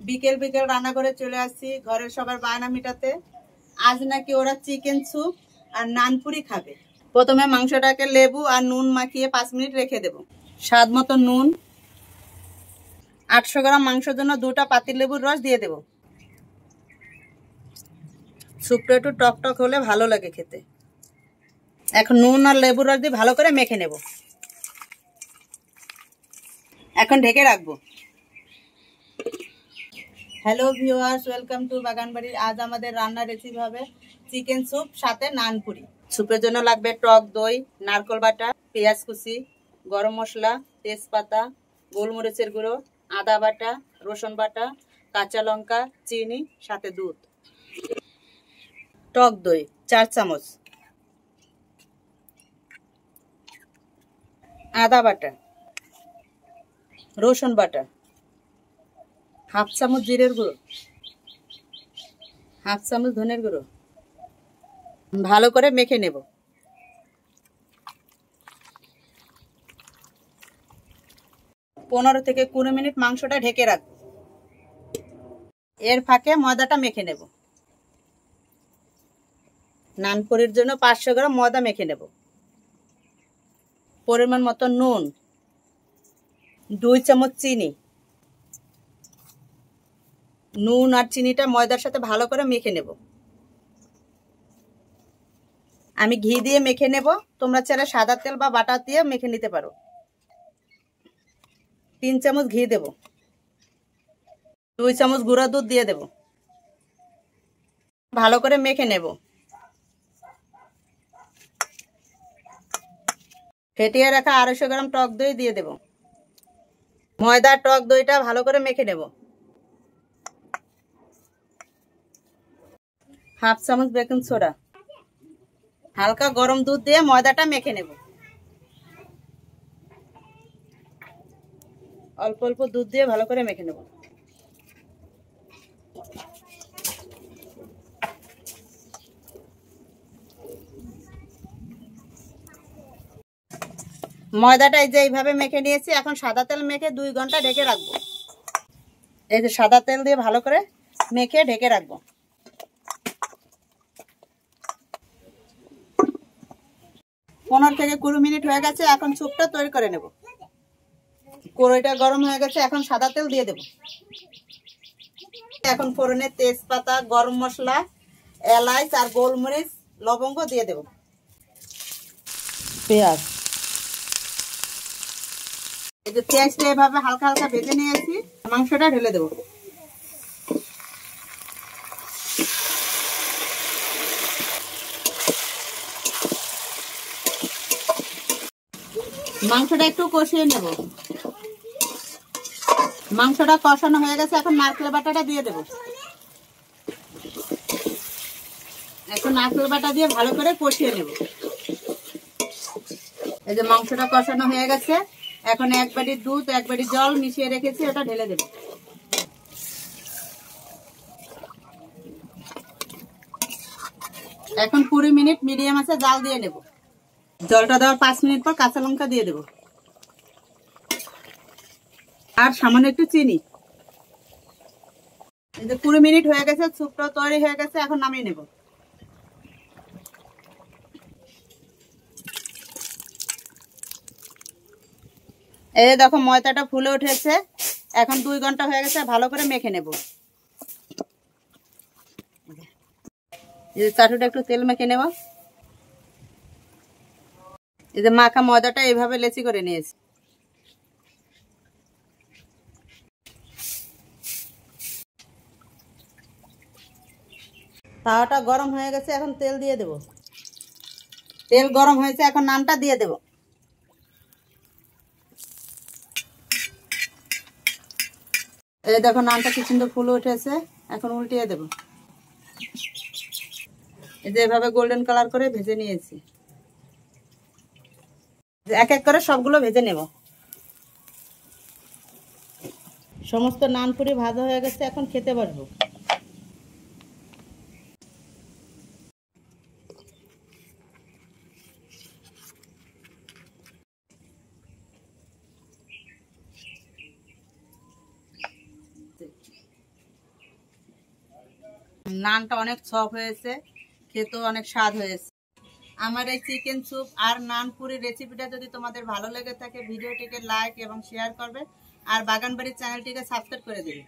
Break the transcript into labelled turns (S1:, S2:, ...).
S1: বিকেল বিকেল রান্না করে চলে আসছি ঘরের সবার বায়না মিটাতে। আজ নাকি ওরা চিকেন স্যুপ আর নানপুরি খাবে। প্রথমে মাংসটাকে লেবু আর নুন মাখিয়ে 5 মিনিট রেখে দেব। স্বাদ মতো নুন। 800 গ্রাম মাংসের জন্য 2টা পাতিলেবুর রস দিয়ে দেব। স্যুপটা একটু টক টক হলে ভালো লাগে খেতে। এখন নুন আর লেবুর রস দিয়ে ভালো করে মেখে নেব। এখন ঢেকে রাখবো। Hello viewers, welcome to Baganbari. আজ আমাদের রান্নার রেসিপি হবে চিকেন স্যুপ সাথে নানপুরি। স্যুপের জন্য লাগবে টক দই, নারকেল বাটা, পেঁয়াজ কুচি, গরম মশলা, তেজপাতা, গোলমরিচের গুঁড়ো, আদা বাটা, রসুন বাটা, কাঁচা লঙ্কা, চিনি, সাথে দুধ। টক দই 4 চামচ, আদা বাটা, রসুন বাটা, হাফ চামচ জিরের গুঁড়ো, হাফ চামচ ধনের গুঁড়ো। ভালো করে মেখে নেব। 15 থেকে 20 মিনিট মাংসটা ঢেকে রাখবো। এর ফাঁকে ময়দাটা মেখে নেব। নানপুরির জন্য 500 গ্রাম ময়দা মেখে নেব। পরিমাণ মতো নুন, 2 চামচ চিনি। নুন আর চিনিটা ময়দার সাথে ভালো করে মেখে নেব। আমি ঘি দিয়ে মেখে নেব, তোমরা চাইলে সাদা তেল বা বাটার দিয়ে মেখে নিতে পারো। 3 চামচ ঘি দেব। 2 চামচ গুঁড়া দুধ দিয়ে দেব। ভালো করে মেখে নেব। ফেটিয়ে রাখা 250 গ্রাম টক দই দিয়ে দেব। ময়দা টক দইটা ভালো করে মেখে নেব। হাফ চামচ বেকিং সোডা। হালকা গরম দুধ দিয়ে ময়দাটা মেখে নেব। অল্প অল্প দুধ দিয়ে ভালো করে মেখে নেব। ময়দাটা এই যে এইভাবে মেখে নিয়েছি। এখন সাদা তেল মেখে 2 ঘন্টা ঢেকে রাখবো। এই যে সাদা তেল দিয়ে ভালো করে মেখে ঢেকে রাখবো। 15 থেকে 20 মিনিট হয়ে গেছে। এখন স্যুপটা তৈরি করে নেব। কড়াইটা গরম হয়ে গেছে, এখন সাদা তেল দিয়ে দেব। এখন ফোড়নে তেজপাতা, গরম মশলা, এলাচ আর গোলমরিচ, লবঙ্গ দিয়ে দেব। পেঁয়াজ, এই যে পেঁয়াজটা এভাবে হালকা হালকা ভেজে নিয়েছি। মাংসটা ঢেলে দেব। মাংসটা একটু কষিয়ে নেব। মাংসটা কষানো হয়ে গেছে, এখন নারকেল বাটাটা দিয়ে দেব। এখন নারকেল বাটা দিয়ে ভালো করে কষিয়ে নেব। এই যে মাংসটা কষানো হয়ে গেছে। এখন 1 বাটি দুধ, 1 বাটি জল মিশিয়ে রেখেছি, ওটা ঢেলে দেব। এখন 20 মিনিট মিডিয়াম আছে জাল দিয়ে নেব। জলটা দেওয়ার 5 মিনিট পর কাঁচা লঙ্কা দিয়ে দেব আর সামান্য একটু চিনি। এই যে 20 মিনিট হয়ে গেছে, স্যুপটা তৈরি হয়ে গেছে। এখন নামিয়ে নেব। এই দেখো ময়দাটা ফুলে উঠেছে। এখন 2 ঘন্টা হয়ে গেছে, ভালো করে মেখে নেব। এই যে চাটুটা একটু তেল মেখে নেব। এই যে মাখা ময়দাটা এইভাবে লেচি করে নিয়েছি। তাওয়াটা গরম হয়ে গেছে, এখন তেল দিয়ে দেব। তেল গরম হয়েছে, এখন নানটা দিয়ে দেব। এই দেখো নানটা কি সুন্দর ফুলে উঠেছে। এখন উল্টিয়ে দেব। এই যে এভাবে গোল্ডেন কালার করে ভেজে নিয়েছি। এক এক করে সবগুলো ভেজে নেব। সমস্ত নানপুরি ভাজা হয়ে গেছে, এখন খেতে বসবো। নানটা অনেক সফট হয়েছে, খেতেও অনেক স্বাদ হয়েছে। আমার এই চিকেন স্যুপ আর নান পুরির রেসিপিটা যদি তোমাদের ভালো লেগে থাকে ভিডিওটিকে লাইক এবং শেয়ার করবে আর বাগানবাড়ির চ্যানেলটিকে সাবস্ক্রাইব করে দেবে।